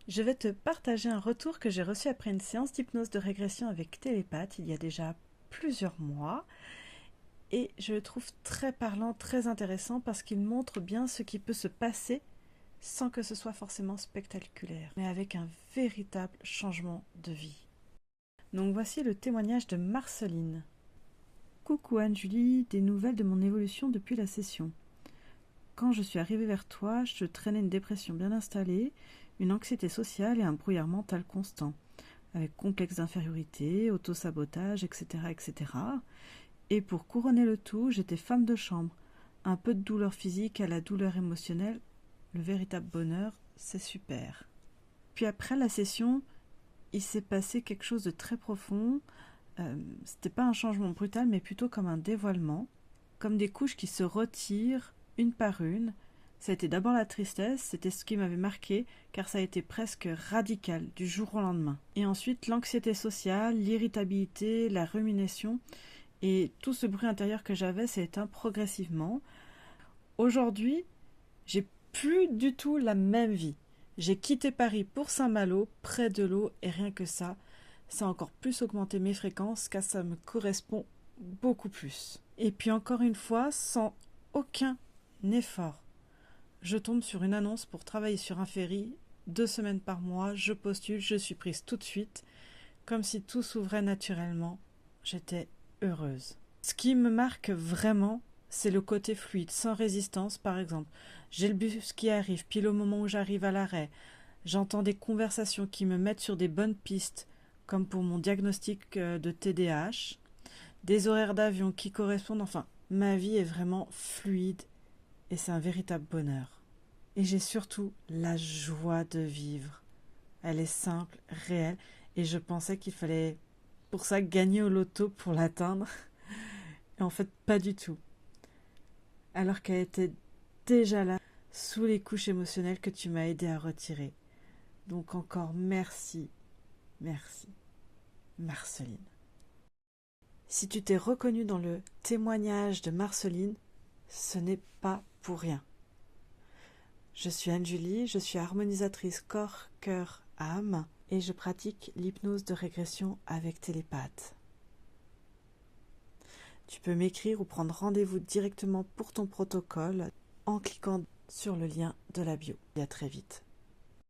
Je vais te partager un retour que j'ai reçu après une séance d'hypnose de régression avec Télépathe il y a déjà plusieurs mois et je le trouve très parlant, très intéressant parce qu'il montre bien ce qui peut se passer sans que ce soit forcément spectaculaire, mais avec un véritable changement de vie. Donc voici le témoignage de Marceline. Coucou Anne-Julie, des nouvelles de mon évolution depuis la session. Quand je suis arrivée vers toi, je traînais une dépression bien installée, une anxiété sociale et un brouillard mental constant, avec complexe d'infériorité, autosabotage, etc., etc. Et pour couronner le tout, j'étais femme de chambre. Un peu de douleur physique à la douleur émotionnelle, le véritable bonheur, c'est super. Puis après la session, il s'est passé quelque chose de très profond. C'était pas un changement brutal, mais plutôt comme un dévoilement, comme des couches qui se retirent une par une. Ça a été d'abord la tristesse, c'était ce qui m'avait marqué, car ça a été presque radical, du jour au lendemain. Et ensuite l'anxiété sociale, l'irritabilité, la rumination, et tout ce bruit intérieur que j'avais s'est éteint progressivement. Aujourd'hui, j'ai plus du tout la même vie. J'ai quitté Paris pour Saint-Malo, près de l'eau, et rien que ça a encore plus augmenté mes fréquences, car ça me correspond beaucoup plus. Et puis encore une fois, sans aucun effort. Je tombe sur une annonce pour travailler sur un ferry, 2 semaines par mois, je postule, je suis prise tout de suite, comme si tout s'ouvrait naturellement. J'étais heureuse. Ce qui me marque vraiment, c'est le côté fluide, sans résistance par exemple. J'ai le bus qui arrive, pile au moment où j'arrive à l'arrêt. J'entends des conversations qui me mettent sur des bonnes pistes, comme pour mon diagnostic de TDAH. Des horaires d'avion qui correspondent, enfin, ma vie est vraiment fluide et c'est un véritable bonheur. Et j'ai surtout la joie de vivre. Elle est simple, réelle, et je pensais qu'il fallait pour ça gagner au loto pour l'atteindre. Et en fait, pas du tout. Alors qu'elle était déjà là, sous les couches émotionnelles que tu m'as aidé à retirer. Donc encore merci, merci, Marceline. Si tu t'es reconnue dans le témoignage de Marceline, ce n'est pas pour rien. Je suis Anne-Julie, je suis harmonisatrice corps, cœur, âme et je pratique l'hypnose de régression avec Télépathe. Tu peux m'écrire ou prendre rendez-vous directement pour ton protocole en cliquant sur le lien de la bio. Et à très vite.